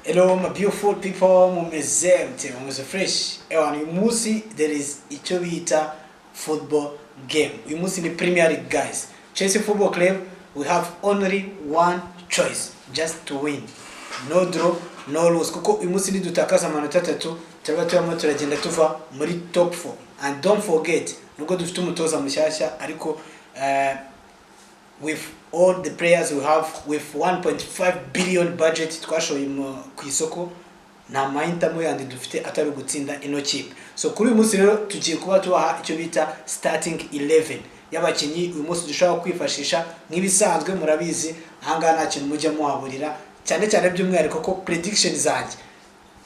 Hello my beautiful people, mumeze fresh. Ewan MUNSI there is icyo bita football game. Uyu munsi ni Premier League guys. Chelsea Football Club, we have only one choice, just to win. No draw, no lose. Kuko uyu munsi nidutakaza amanota 3 turaba turagenda tuva muri top 4. And don't forget, nuko dufite umutoza mushyashya ariko with all the players we have, with 1.5 billion budget twashoye ku isoko, nta mahitamo yandi dufite atari gutsinda ino chip. So kuri uyu munsi rero tugiye kuba tubaha icyo bita starting 11 y'abakinyi uyu munsi dushaka kwifashisha nk'ibisanzwe. Murabizi ahanga nta kintu mujya muhaburira, cyane cyane by'umwihariko ko prediction zanjye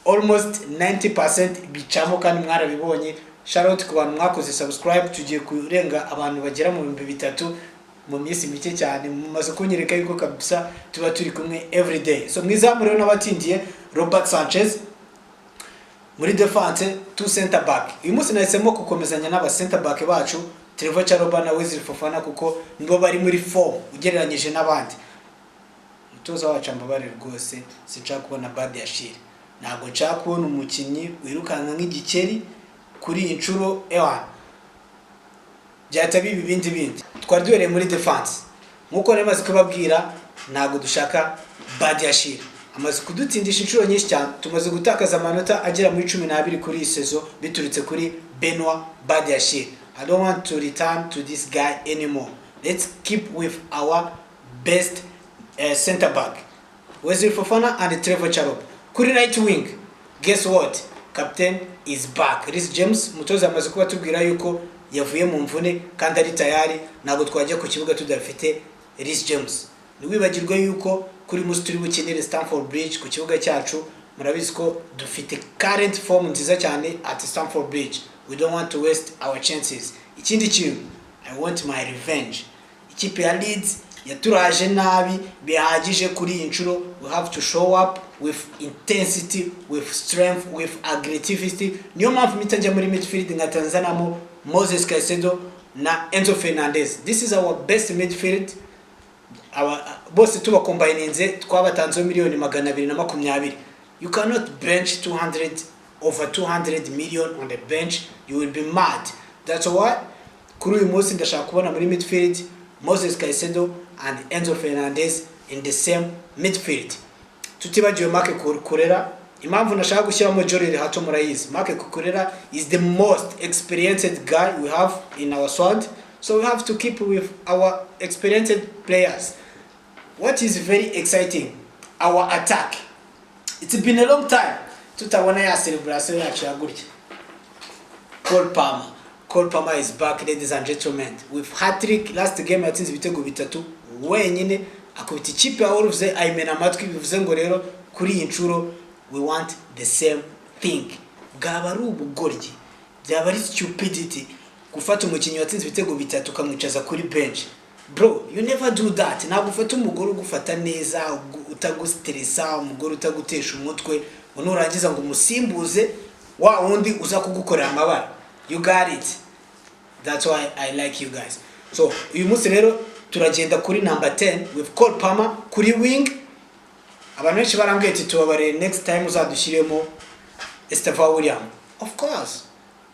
almost 90% bicamo kandi mwarabibonye. Shout out ku bantu mwakoze subscribe, tugiye kurenga abantu bagera mu 3,000 mu minsi mike cyane, mumaze kunyereka yuko kabisa tuba turi kumwe every day. So mwizamu rero n'abatindiye Robert Sanchez muri defense, 2 center back. Uyu munsi nahisemo gukomezanya n'aba center back bacu Trevor Charoba na Wesley Fofana kuko nibo bari muri form ugereranyije n'abandi. Mutoza wacu ambabare rwose sinshaka kubona bad ya shire, ntago nshaka kubona umukinyi wirukanka nk'igikeri kuri inshuro ewan byatabi bindi. Twari duhereye muri defense nkuko nemaze kubabwira, ntago dushaka bad ya shire. Amaze kudutsindisha inshuro nyinshi cyane, tumaze gutakaza amanota agera muri 12 kuri iyi season biturutse kuri Benoit Badiashile. I don't want to return to this guy anymore. Let's keep with our best center back, Wesley Fofana and Trevor Charoba. Kuri right wing, guess what? Captain is back. Reece James mutoza amaze kuba tubwira yuko yavuye mu mvune kandi ari tayari, nago twajya ku kibuga tudafite Reece James. Niwibagirwe yuko kuri musi turi bukenere Stamford Bridge ku kibuga cyacu. Murabizi ko dufite current form nziza cyane at Stamford Bridge. We don't want to waste our chances. Ikindi kintu, I want my revenge. Ikipe ya Leeds yaturaje nabi bihagije kuri inshuro. We have to show up with intensity, with strength, with aggressivity. Niyo mpamvu mitajya muri midfield nka Tanzania Moses Caicedo na Enzo Fernandez. This is our best midfield. Bose tuba combininze twabatanze miliyoni 220. You cannot bench over 200 million on the bench. You will be mad. That's why kuri uyu munsi ndashaka kubona muri midfield Moses Caicedo and Enzo Fernandez in the same midfield. Tutibagiwe Marc Cucurella. Impamvu nashaka gushyiramo Jorel Hato murayizi. Marc Cucurella is the most experienced guy we have in our squad. So we have to keep with our experienced players. What is very exciting, our attack. It's been a long time tutabona ya celebration yacu ya gutya. Cole Palmer is back, ladies and gentlemen, with hat-trick. Last game yatsinze ibitego 3 wenyine akubita ikipe ya Wolves ayimena amatwi. Bivuze ngo rero kuri inshuro we want the same thing. Bwaba ari ubugoryi, byaba ari stupidity gufata umukinyi watsinze ibitego 3 ukamwicaza kuri bench. Bro, you never do that. Nagufata umugore ugufata neza, utagustressa, umugore utagutesha umutwe, unurangiza ngo umusimbuze wa wundi uza kugukorera amabara. You got it. That's why I like you guys. So uyu munsi rero turagenda kuri number 10 with Cole Palmer kuri wing. Abantu benshi barambwiye ati tubabare next time uzadushyiremo Estevao William. Of course.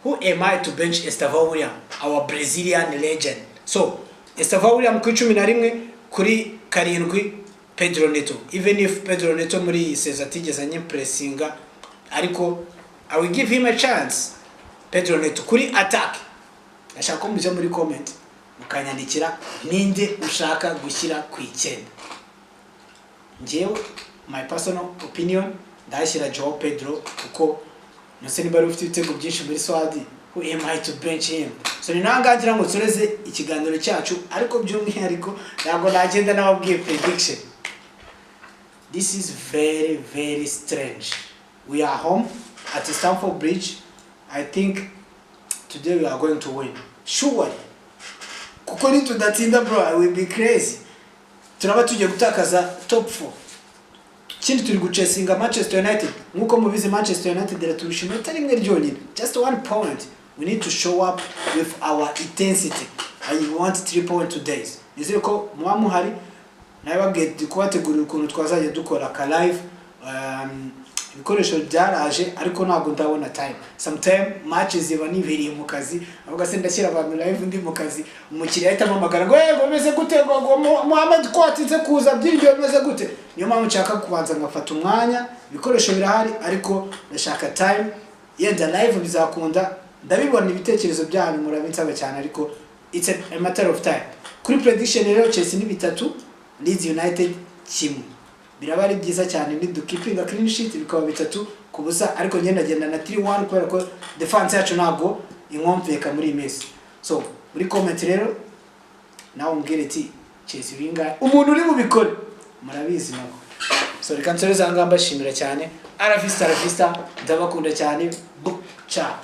Who am I to bench Estevao William, our Brazilian legend? So Estevao William kuri 11, kuri 7 Pedro Neto. Even if Pedro Neto muri says atigeze anyimpressinga, ariko I will give him a chance. Pedro Neto kuri attack. Ashaka ko mujya muri comment mukanyandikira ninde ushaka gushyira ku 9. Njewe my personal opinion ndashyira Joao Pedro kuko nose ni bari ufite ibitego byinshi muri Swadi. Who am I to bench him? So ni nangagira ngo tureze ikiganiro cyacu, ariko by'umwihariko ntabwo nagenda nababwiye prediction. This is very very strange. We are home at Stamford Bridge. I think today we are going to win. Surely. Kuko ni tudatinda bro, I will be crazy. Turaba tujye gutakaza top 4. Kindi turi guchesinga Manchester United. Nkuko mubizi Manchester United iraturusha atari mwe ryonyine. Just 1 point. We need to show up with our intensity. I want 3 points today. Nizere ko muhamuhari nababwiye kubategurira ukuntu twazajya dukora ka live ibikoresho byaraje ariko ntabwo ndabona time. Sometime matches ziba niberiye mu kazi avuga se ndashyira abantu live ndi mu kazi umukiriya ahita amamagara ngo yego meze gute ngo Muhammad kwatitse kuza byiryo meze gute. Niyo mpamvu nshaka kubanza ngafata umwanya ibikoresho birahari ariko ndashaka time yenda live bizakunda ndabibona ibitekerezo byanyu murabinsaba cyane ariko it's a matter of time. Kuri prediction rero Chelsea ni 3 Leeds United kimwe biraba ari byiza cyane ni keeping a clean sheet bikaba 3 kubusa ariko ngenda na 3-1 kubera ko defense yacu ntabwo inkomveka muri Messi. So muri comment rero nawe umbwire ati Chelsea binga umuntu uri mubikore murabizi nako. So reka nsoreza ngamba shimira cyane arafista ndabakunda cyane ciao.